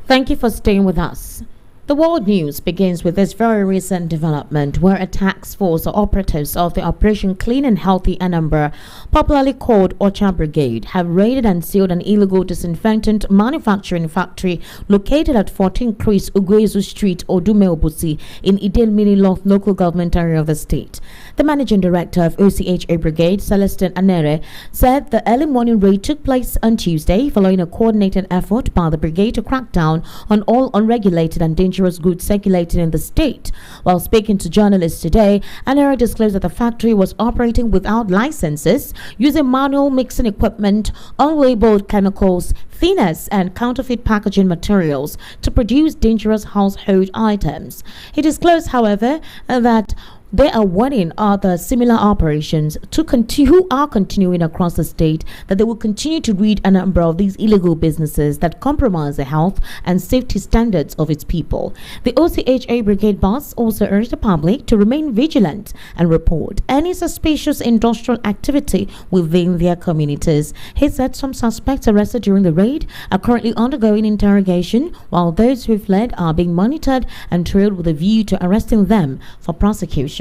Thank you for staying with us. The world news begins with this very recent development where a task force or operatives of the Operation Clean and Healthy Anambra, popularly called Ocha Brigade, have raided and sealed an illegal disinfectant manufacturing factory located at 14 Chris Uguezu Street, Odume Obusi, in Idelmini local government area of the state. The managing director of OCHA Brigade, Celestine Anere, said the early morning raid took place on Tuesday following a coordinated effort by the brigade to crack down on all unregulated and dangerous goods circulating in the state. While speaking to journalists today, Anera disclosed that the factory was operating without licenses, using manual mixing equipment, unlabeled chemicals, thinners, and counterfeit packaging materials to produce dangerous household items. He disclosed, however, that they are warning other similar operations who are continuing across the state that they will continue to raid a number of these illegal businesses that compromise the health and safety standards of its people. The OCHA Brigade boss also urged the public to remain vigilant and report any suspicious industrial activity within their communities. He said some suspects arrested during the raid are currently undergoing interrogation, while those who fled are being monitored and trailed with a view to arresting them for prosecution.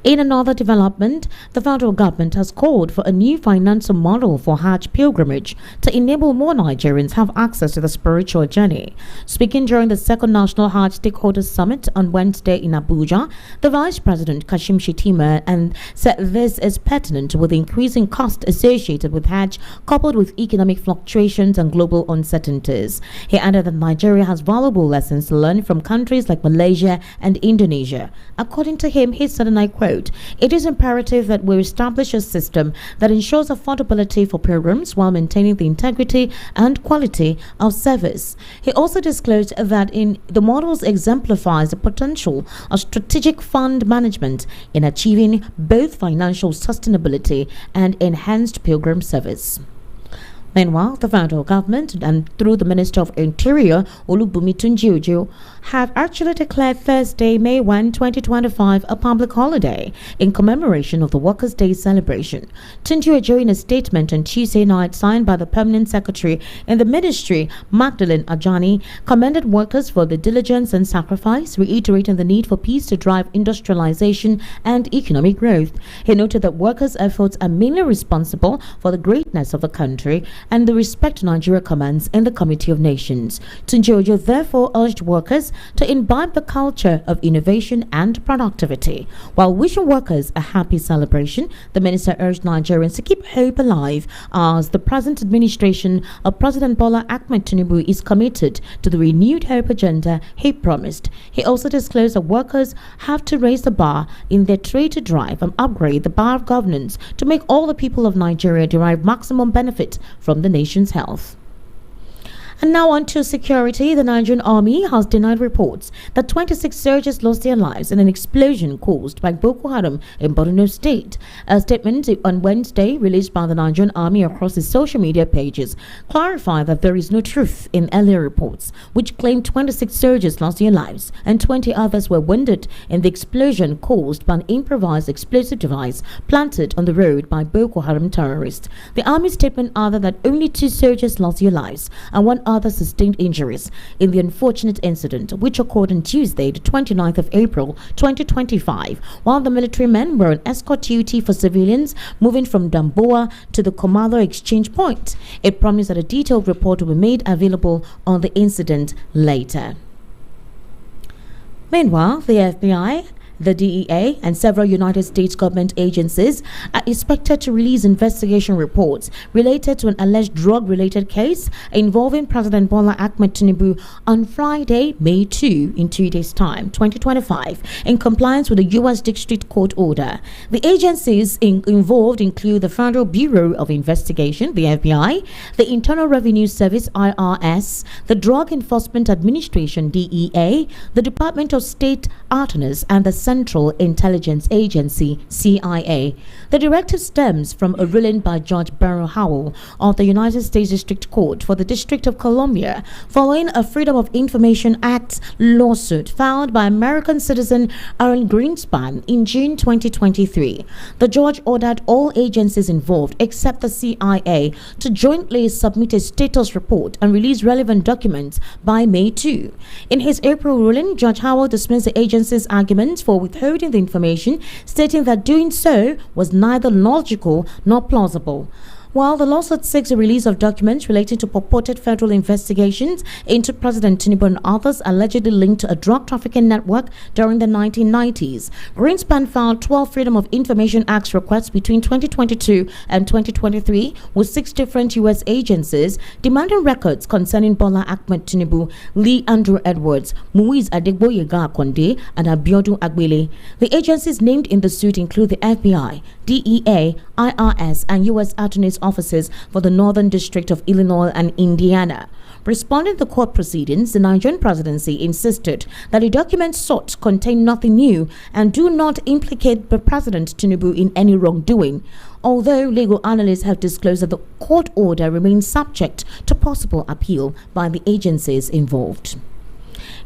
In another development, the federal government has called for a new financial model for Hajj pilgrimage to enable more Nigerians have access to the spiritual journey. Speaking during the second National Hajj Stakeholders Summit on Wednesday in Abuja, the Vice President Kashim Shettima and said this is pertinent with the increasing cost associated with Hajj coupled with economic fluctuations and global uncertainties. He added that Nigeria has valuable lessons to learn from countries like Malaysia and Indonesia. According to him, he said, and I quote, "It is imperative that we establish a system that ensures affordability for pilgrims while maintaining the integrity and quality of service." He also disclosed that the models exemplifies the potential of strategic fund management in achieving both financial sustainability and enhanced pilgrim service. Meanwhile, the federal government and through the Minister of Interior, Olubunmi Tunji-Ojo, have actually declared Thursday, May 1, 2025 a public holiday in commemoration of the Workers' Day celebration. Tunji-Ojo, in a statement on Tuesday night signed by the Permanent Secretary in the Ministry, Magdalene Ajani, commended workers for their diligence and sacrifice, reiterating the need for peace to drive industrialization and economic growth. He noted that workers' efforts are mainly responsible for the greatness of the country and the respect Nigeria commands in the Committee of Nations. Tunji-Ojo therefore urged workers to imbibe the culture of innovation and productivity. While wishing workers a happy celebration, the minister urged Nigerians to keep hope alive as the present administration of President Bola Ahmed Tinubu is committed to the renewed hope agenda he promised. He also disclosed that workers have to raise the bar in their trade to drive and upgrade the bar of governance to make all the people of Nigeria derive maximum benefit from the nation's health. And now on to security. The Nigerian Army has denied reports that 26 soldiers lost their lives in an explosion caused by Boko Haram in Borno State. A statement on Wednesday released by the Nigerian Army across its social media pages clarified that there is no truth in earlier reports, which claimed 26 soldiers lost their lives and 20 others were wounded in the explosion caused by an improvised explosive device planted on the road by Boko Haram terrorists. The Army statement added that only 2 soldiers lost their lives and 1 other sustained injuries in the unfortunate incident, which occurred on Tuesday, the 29th of April, 2025, while the military men were on escort duty for civilians moving from Damboa to the Komalo exchange point. It promised that a detailed report will be made available on the incident later. Meanwhile, the FBI, the DEA, and several United States government agencies are expected to release investigation reports related to an alleged drug-related case involving President Bola Ahmed Tinubu on Friday, May 2, in 2 days' time, 2025, in compliance with the U.S. District Court order. The agencies involved include the Federal Bureau of Investigation, the FBI, the Internal Revenue Service, IRS, the Drug Enforcement Administration, DEA, the Department of State Attorneys, and the Central Intelligence Agency, CIA. The directive stems from a ruling by Judge Barrow Howell of the United States District Court for the District of Columbia following a Freedom of Information Act lawsuit filed by American citizen Aaron Greenspan in June 2023. The judge ordered all agencies involved except the CIA to jointly submit a status report and release relevant documents by May 2. In his April ruling, Judge Howell dismissed the agency's arguments for withholding the information, stating that doing so was neither logical nor plausible. While the lawsuit seeks the release of documents relating to purported federal investigations into President Tinubu and others allegedly linked to a drug trafficking network during the 1990s, Greenspan filed 12 Freedom of Information Act requests between 2022 and 2023 with 6 different U.S. agencies demanding records concerning Bola Ahmed Tinubu, Lee Andrew Edwards, Muiz Adegboyega Akonde, and Abiodun Agbele. The agencies named in the suit include the FBI, DEA, IRS, and U.S. Attorney's offices for the Northern District of Illinois and Indiana. Responding to the court proceedings, the Nigerian presidency insisted that the documents sought contain nothing new and do not implicate President Tinubu in any wrongdoing, although legal analysts have disclosed that the court order remains subject to possible appeal by the agencies involved.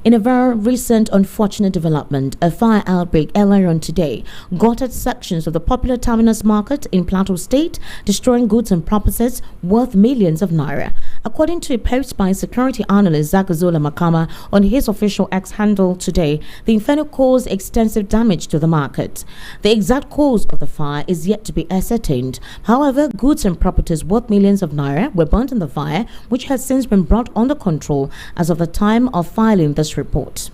In a very recent unfortunate development, a fire outbreak earlier on today gutted sections of the popular terminus market in Plateau State, destroying goods and properties worth millions of naira. According to a post by security analyst Zagazola Makama on his official X handle today, the inferno caused extensive damage to the market. The exact cause of the fire is yet to be ascertained. However, goods and properties worth millions of naira were burnt in the fire, which has since been brought under control as of the time of filing this report.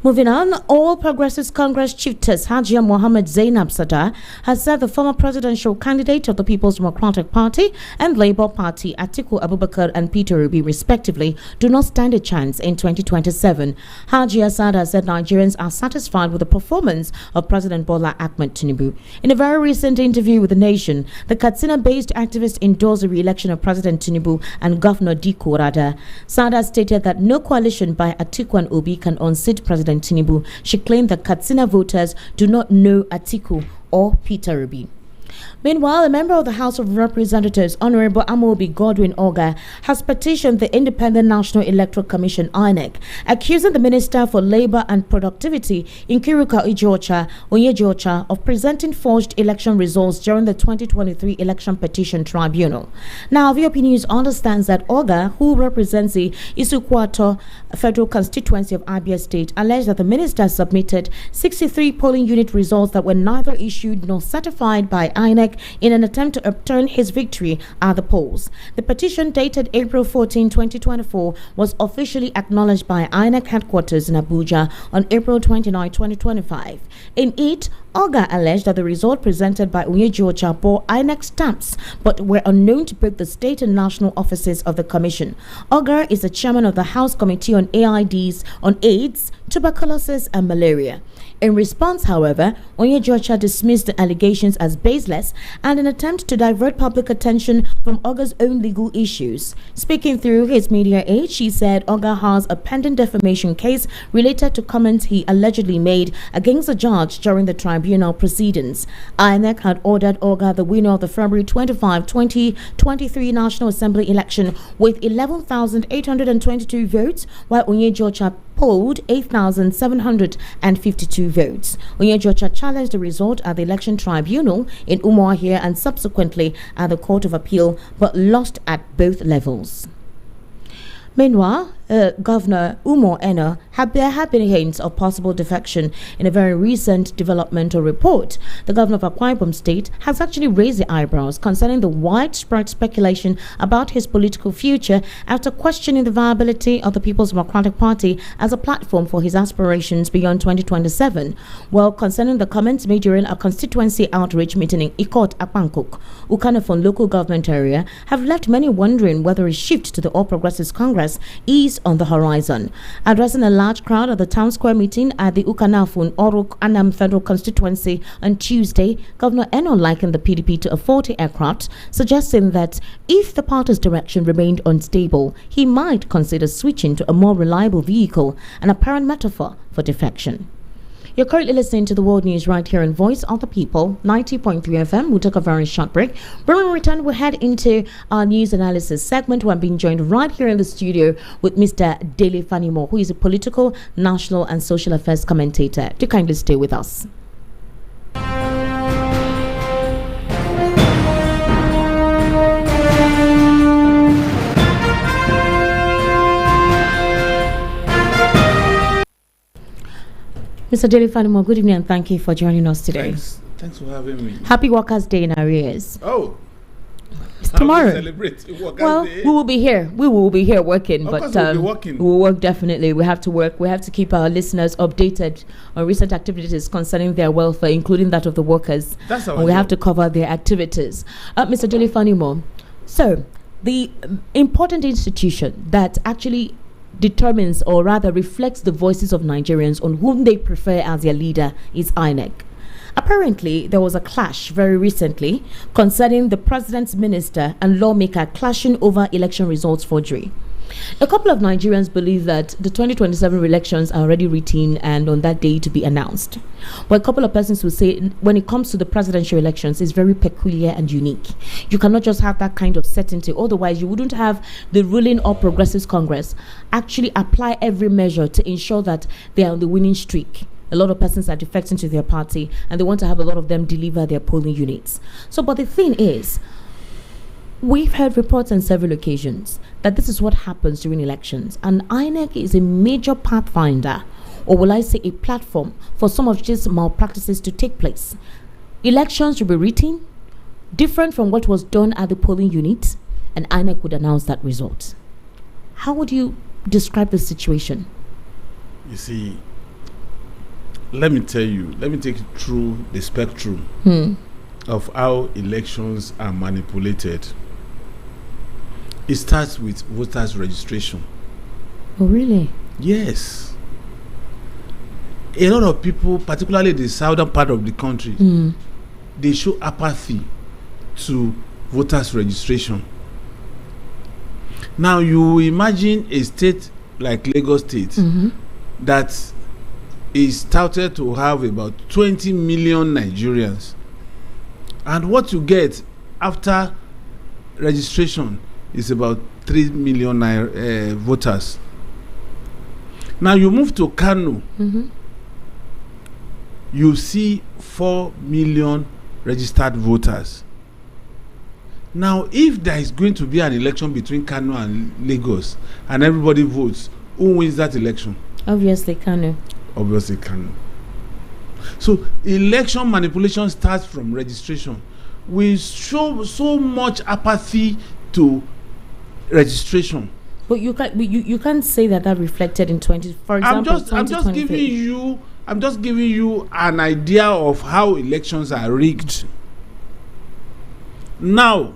Moving on, All Progressives Congress Chiefess Hajj Mohammed Zainab Sadar has said the former presidential candidate of the People's Democratic Party and Labour Party, Atiku Abubakar and Peter Obi, respectively, do not stand a chance in 2027. Hajj Sadar said Nigerians are satisfied with the performance of President Bola Ahmed Tinubu. In a very recent interview with The Nation, the Katsina-based activist endorsed the re-election of President Tinubu and Governor Diko Rada. Sadar stated that no coalition by Atiku and Obi can unseat President Tinubu. She claimed that Katsina voters do not know Atiku or Peter Obi. Meanwhile, a member of the House of Representatives, Honorable Amobi Godwin Oga, has petitioned the Independent National Electoral Commission, INEC, accusing the Minister for Labour and Productivity, Nkiruka Onyejocha, of presenting forged election results during the 2023 Election Petition Tribunal. Now, VOP News understands that Oga, who represents the Isukwato Federal Constituency of Abia State, alleged that the Minister submitted 63 polling unit results that were neither issued nor certified by INEC in an attempt to overturn his victory at the polls. The petition, dated April 14, 2024, was officially acknowledged by INEC headquarters in Abuja on April 29, 2025. In it, Oga alleged that the result presented by Onyejocha bore INEC stamps but were unknown to both the state and national offices of the commission. Oga is the chairman of the House Committee on AIDS, Tuberculosis and Malaria. In response, however, Onyejocha dismissed the allegations as baseless and an attempt to divert public attention from Oga's own legal issues. Speaking through his media aide, she said Oga has a pending defamation case related to comments he allegedly made against a judge during the tribunal proceedings. INEC had ordered Oga the winner of the February 25, 2023 National Assembly election with 11,822 votes, while Onyejocha polled 8,752 votes. Onyejocha challenged the result at the election tribunal in Umuahia and subsequently at the Court of Appeal, but lost at both levels. Meanwhile, Governor Umo Eno there have been hints of possible defection in a very recent developmental report. The governor of Akwa Ibom State has actually raised the eyebrows concerning the widespread speculation about his political future after questioning the viability of the People's Democratic Party as a platform for his aspirations beyond 2027. Well, concerning the comments made during a constituency outreach meeting in Ikot, Akpankuk, Ukanafon local government area, have left many wondering whether a shift to the All Progressives Congress is on the horizon. Addressing a large crowd at the town square meeting at the Ukanafun Oruk Anam Federal Constituency on Tuesday, Governor Eno likened the PDP to a faulty aircraft, suggesting that if the party's direction remained unstable, he might consider switching to a more reliable vehicle, an apparent metaphor for defection. You're currently listening to the World News right here in Voice of the People, 90.3 FM. We'll take a very short break. When we return, we'll head into our news analysis segment where I'm being joined right here in the studio with Mr. Dele Fanimo, who is a political, national, and social affairs commentator. Do kindly stay with us. Mr. Dele Fanimo, good evening and thank you for joining us today. Thanks for having me. Happy Workers' Day in arrears. Oh, it's tomorrow. Celebrate Workers' Day. We will be here. We will be here working. Of course we'll be working. We will work definitely. We have to work. We have to keep our listeners updated on recent activities concerning their welfare, including that of the workers. That's our and we have to cover their activities. Mr. Dele Fanimo, so the important institution that actually determines or rather reflects the voices of Nigerians on whom they prefer as their leader is INEC. Apparently, there was a clash very recently concerning the president's minister and lawmaker clashing over election results forgery. A couple of Nigerians believe that the 2027 elections are already routine and on that day to be announced. But a couple of persons will say when it comes to the presidential elections, it's very peculiar and unique. You cannot just have that kind of certainty. Otherwise, you wouldn't have the ruling or Progressives Congress actually apply every measure to ensure that they are on the winning streak. A lot of persons are defecting to their party and they want to have a lot of them deliver their polling units. So, but the thing is, we've heard reports on several occasions that this is what happens during elections, and INEC is a major pathfinder, or will I say a platform, for some of these malpractices to take place. Elections will be routine, different from what was done at the polling unit, and INEC would announce that result. How would you describe the situation? You see, let me take you through the spectrum of how elections are manipulated. It starts with voters' registration. Oh, really? Yes. A lot of people, particularly the southern part of the country, they show apathy to voters' registration. Now, you imagine a state like Lagos State that is touted to have about 20 million Nigerians. And what you get after registration is about 3 million voters. Now you move to Kano, you see 4 million registered voters. Now, if there is going to be an election between Kano and Lagos and everybody votes, who wins that election? Obviously, Kano. Obviously, Kano. So, election manipulation starts from registration. We show so much apathy to registration. But you can't say that reflected in 20. For example, I'm just giving you an idea of how elections are rigged. Now,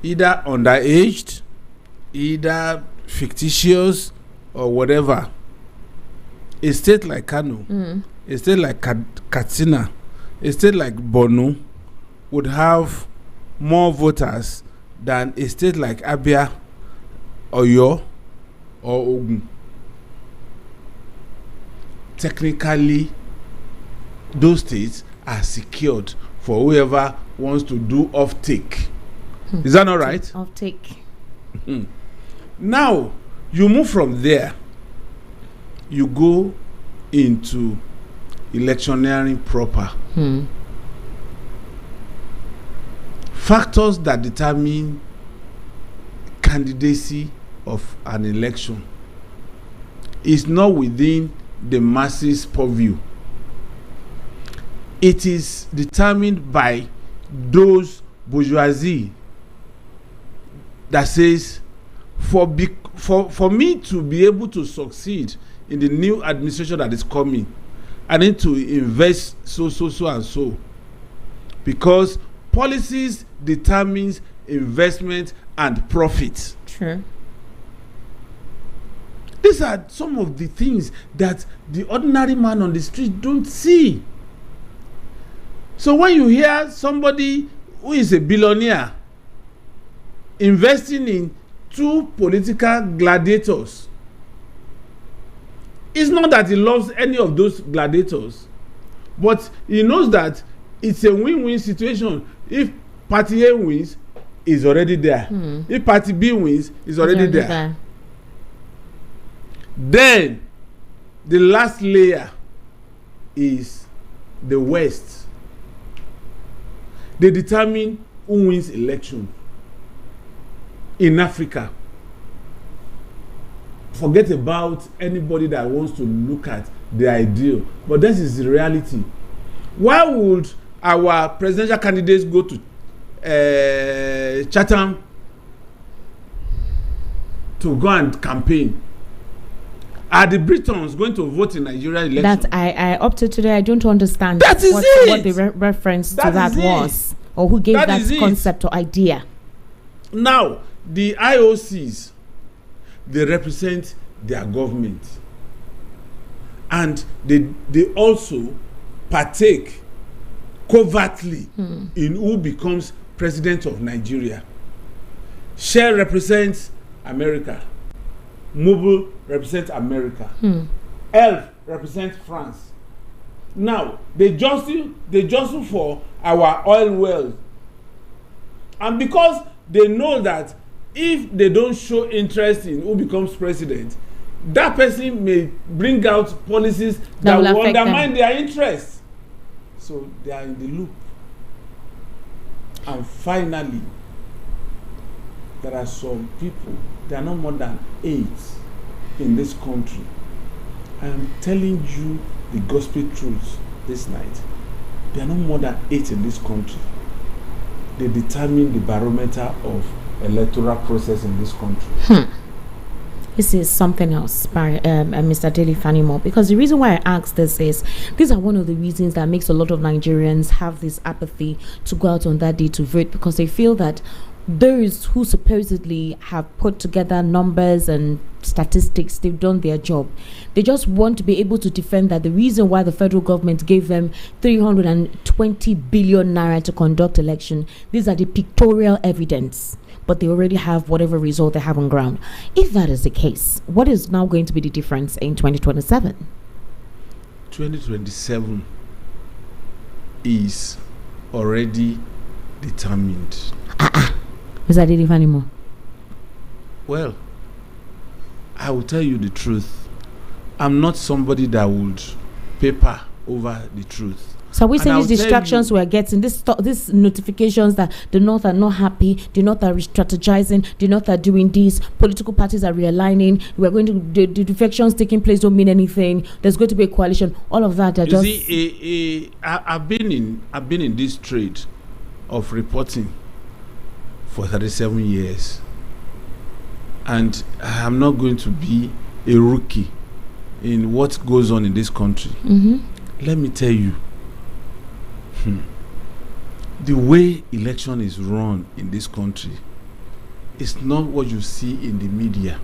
either underaged, either fictitious, or whatever. A state like Kano, a state like Katsina, a state like Borno would have more voters than a state like Abia, Oyo, or Ogun. Technically, those states are secured for whoever wants to do off-take. Is that not right? Off-take. Now, you move from there. You go into electioneering proper. Factors that determine candidacy of an election is not within the masses' purview. It is determined by those bourgeoisie that says, for me to be able to succeed in the new administration that is coming, I need to invest so and so, because policies determines investment and profit. True. These are some of the things that the ordinary man on the street don't see. So when you hear somebody who is a billionaire investing in two political gladiators, It's not that he loves any of those gladiators, but he knows that it's a win-win situation. If party A wins, he's already there. If party B wins, he's already there. Then the last layer is the West. They determine who wins election in Africa. Forget about anybody that wants to look at the ideal, but this is the reality. Why would our presidential candidates go to Chatham to go and campaign? Are the Britons going to vote in Nigeria election? That I up to today, I don't understand what the reference to that was, or who gave that concept or idea. Now, the IOCs, they represent their government, and they also partake covertly in who becomes president of Nigeria. Shell represents America. Mobil represents America. ELF represents France. Now they jostle for our oil wells, and because they know that if they don't show interest in who becomes president, that person may bring out policies that will undermine their interests. So they are in the loop. And finally, there are some people, there are no more than 8 in this country. I am telling you the gospel truth this night. There are no more than 8 in this country. They determine the barometer of electoral process in this country. This is something else, Mr. Daily Fanimo, because the reason why I asked this is these are one of the reasons that makes a lot of Nigerians have this apathy to go out on that day to vote, because they feel that those who supposedly have put together numbers and statistics, they've done their job. They just want to be able to defend that the reason why the federal government gave them 320 billion naira to conduct election, these are the pictorial evidence, but they already have whatever result they have on ground. If that is the case, what is now going to be the difference in 2027? 2027 is already determined. Is that it anymore? Well, I will tell you the truth. I'm not somebody that would paper over the truth. So we say these distractions we're getting, these notifications that the North are not happy, the North are re-strategizing, the North are doing this, political parties are realigning, we're going to, the defections taking place don't mean anything, there's going to be a coalition, all of that are just... See, I've been in this trade of reporting for 37 years. And I'm not going to be a rookie in what goes on in this country. Let me tell you, the way election is run in this country is not what you see in the media.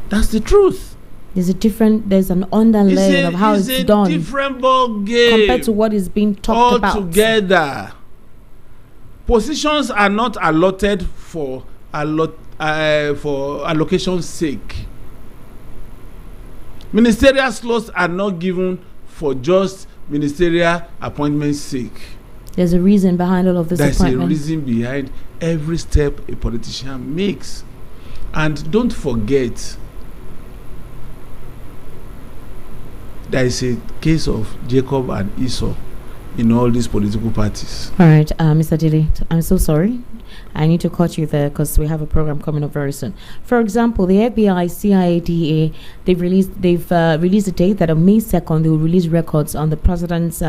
That's the truth. There's an underlaying of how it's done. It's a different ball game compared to what is being talked about. Altogether. Positions are not allotted for allocation's sake. Ministerial slots are not given for just ministerial appointment's sake. There's a reason behind all of this. There's a reason behind every step a politician makes. And don't forget, there is a case of Jacob and Esau in all these political parties. All right, Mr. Dili, I'm so sorry. I need to cut you there because we have a program coming up very soon. For example, the FBI, CIA, DA, they've released a date that on May 2nd they will release records on the president's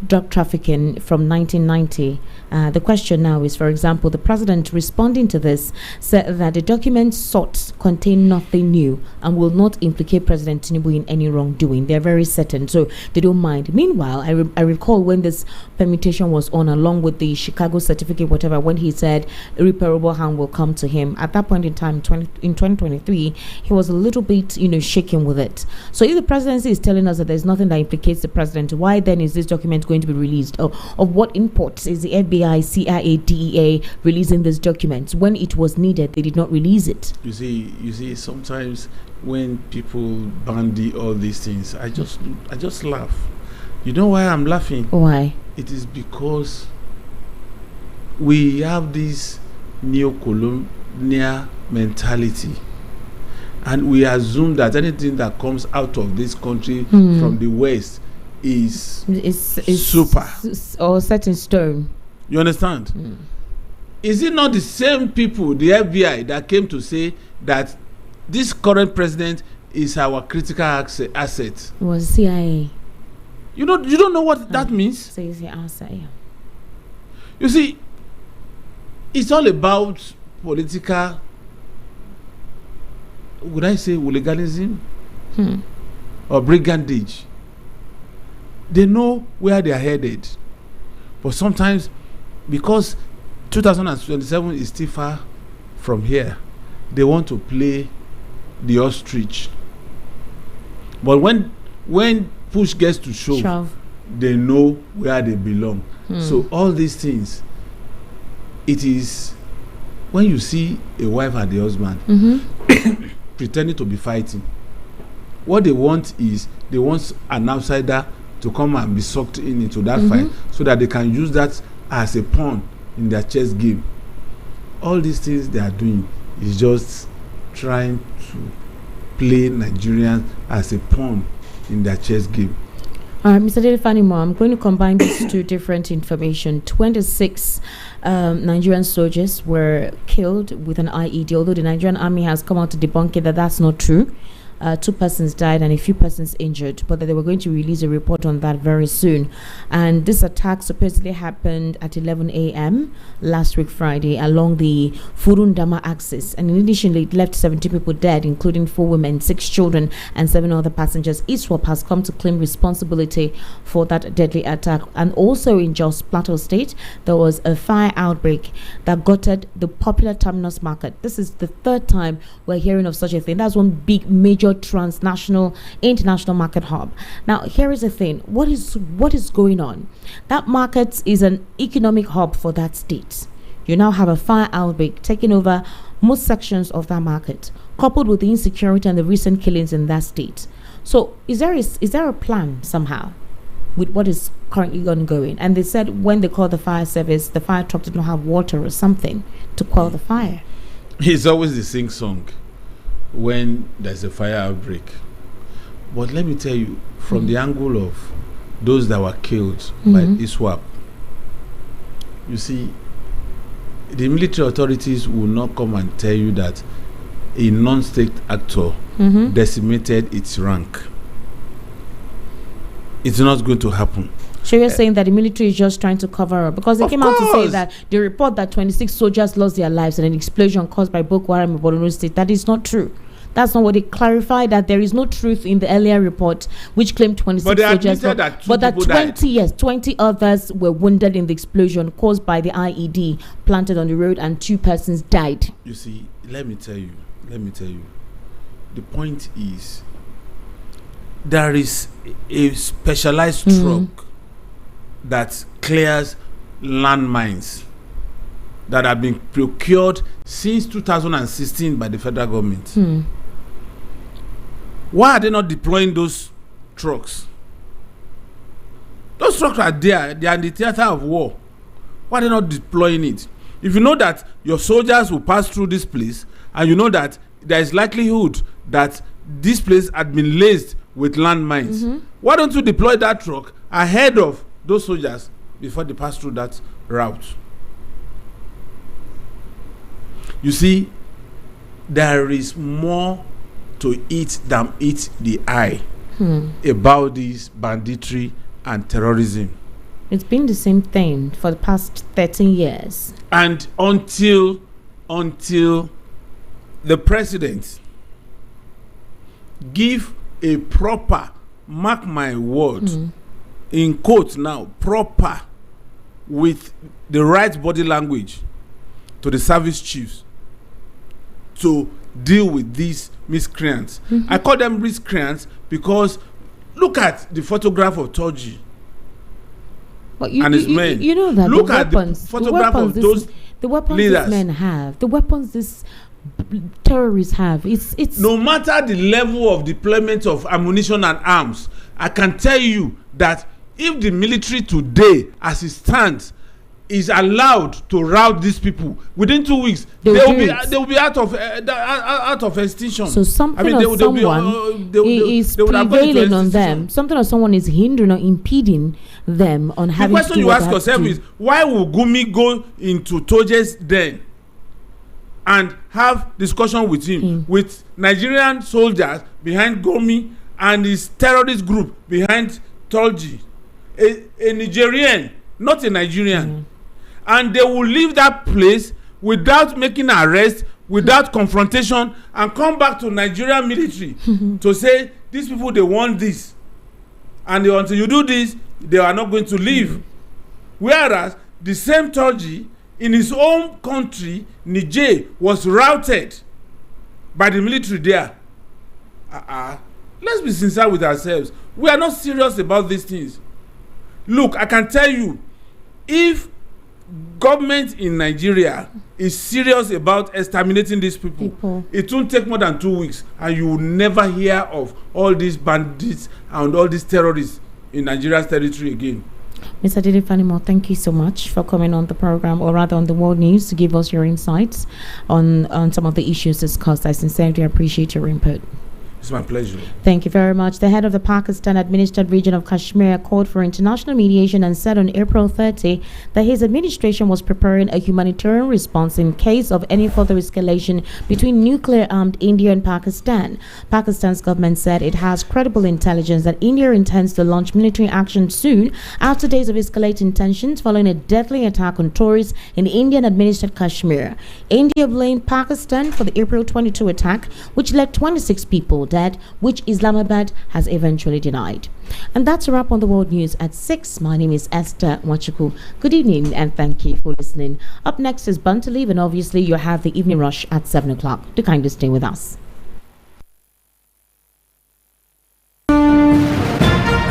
drug trafficking from 1990. The question now is, for example, the president responding to this said that the documents sought contain nothing new and will not implicate President Tinubu in any wrongdoing. They're very certain, so they don't mind. Meanwhile, I recall when this permutation was on, along with the Chicago certificate, whatever, when he said irreparable harm will come to him. At that point in time, in 2023, he was a little bit, shaken with it. So if the presidency is telling us that there's nothing that implicates the president, why then is this document document going to be released? Of what imports is the FBI, CIA, DEA releasing these documents? When it was needed, they did not release it. You see, sometimes when people bandy all these things, I just laugh. You know why I'm laughing? Why? It is because we have this neo-colonial mentality, and we assume that anything that comes out of this country from the West is super or set in stone. You understand? Is it not the same people, the FBI, that came to say that this current president is our critical asset? It was CIA. You don't know what that means? So you say asset, yeah. You see, it's all about political, would I say hooliganism or brigandage. They know where they are headed, but sometimes because 2027 is still far from here, they want to play the ostrich. But when push gets to shove, they know where they belong. So all these things, it is when you see a wife and the husband pretending to be fighting, what they want is they want an outsider to come and be sucked into that fight so that they can use that as a pawn in their chess game. All these things they are doing is just trying to play Nigerians as a pawn in their chess game. Mr. Delefanimo, I'm going to combine these two different information. 26 Nigerian soldiers were killed with an IED, although the Nigerian army has come out to debunk it that that's not true. 2 persons died and a few persons injured, but that they were going to release a report on that very soon. And this attack supposedly happened at 11 a.m. last week Friday along the Furundama axis, and initially it left 70 people dead, including 4 women, 6 children and 7 other passengers. ISWAP has come to claim responsibility for that deadly attack. And also in Jos Plateau State, there was a fire outbreak that gutted the popular terminus market. This is the 3rd time we're hearing of such a thing. That's one big major transnational international market hub. Now here is the thing, what is going on? That market is an economic hub for that state. You now have a fire outbreak taking over most sections of that market, coupled with the insecurity and the recent killings in that state. So is there a plan somehow with what is currently ongoing? And they said when they called the fire service, the fire truck did not have water or something to quell the fire. It's always the sing song when there's a fire outbreak. But let me tell you, from the angle of those that were killed by ISWAP, you see, the military authorities will not come and tell you that a non-state actor decimated its rank. It's not going to happen. So you're saying that the military is just trying to cover up, because they came out to say that the report that 26 soldiers lost their lives in an explosion caused by Boko Haram in Borno State, that is not true. That's not what they clarified, that there is no truth in the earlier report which claimed 26 soldiers, but that 20 others were wounded in the explosion caused by the IED planted on the road and 2 persons died. You see, let me tell you, the point is there is a specialized truck that clears landmines that have been procured since 2016 by the federal government. Why are they not deploying those trucks? Those trucks are there. They are in the theater of war. Why are they not deploying it? If you know that your soldiers will pass through this place, and you know that there is likelihood that this place had been laced with landmines, why don't you deploy that truck ahead of those soldiers before they pass through that route? You see, there is more to it than eat the eye about this banditry and terrorism. It's been the same thing for the past 13 years. And until the president give a proper, mark my word, in quotes now, proper, with the right body language to the service chiefs to deal with these miscreants. I call them miscreants because look at the photograph of Toji. But and his men. You know that look the at weapons, the photograph of those the weapons leaders. these men have, the weapons these terrorists have. It's no matter the level of deployment of ammunition and arms, I can tell you that if the military today, as it stands, is allowed to rout these people within 2 weeks, they will be out of extinction. So something or someone is prevailing on them. Something or someone is hindering or impeding them on having. The question you ask yourself is, why will Gumi go into Toje's den and have discussion with him, with Nigerian soldiers behind Gumi and his terrorist group behind Tolji, a Nigerian, not a Nigerian, and they will leave that place without making an arrest, without confrontation, and come back to Nigerian military to say these people, they want this, and until you do this, they are not going to leave. Whereas the same Tolji in his own country, Niger, was routed by the military there. Let's be sincere with ourselves. We are not serious about these things. Look, I can tell you, if government in Nigeria is serious about exterminating these people, it won't take more than 2 weeks, and you will never hear of all these bandits and all these terrorists in Nigeria's territory again. Mr. Dede Fanimo, thank you so much for coming on the program, or rather on the World News, to give us your insights on some of the issues discussed. I sincerely appreciate your input. It's my pleasure. Thank you very much. The head of the Pakistan-administered region of Kashmir called for international mediation and said on April 30 that his administration was preparing a humanitarian response in case of any further escalation between nuclear-armed India and Pakistan. Pakistan's government said it has credible intelligence that India intends to launch military action soon after days of escalating tensions following a deadly attack on tourists in Indian-administered Kashmir. India blamed Pakistan for the April 22 attack, which led 26 people dead, which Islamabad has eventually denied. And that's a wrap on the World News at 6. My name is Esther Wachuku. Good evening and thank you for listening. Up next is Bun to Leave, and obviously you have the evening rush at 7 o'clock. Do kindly stay with us.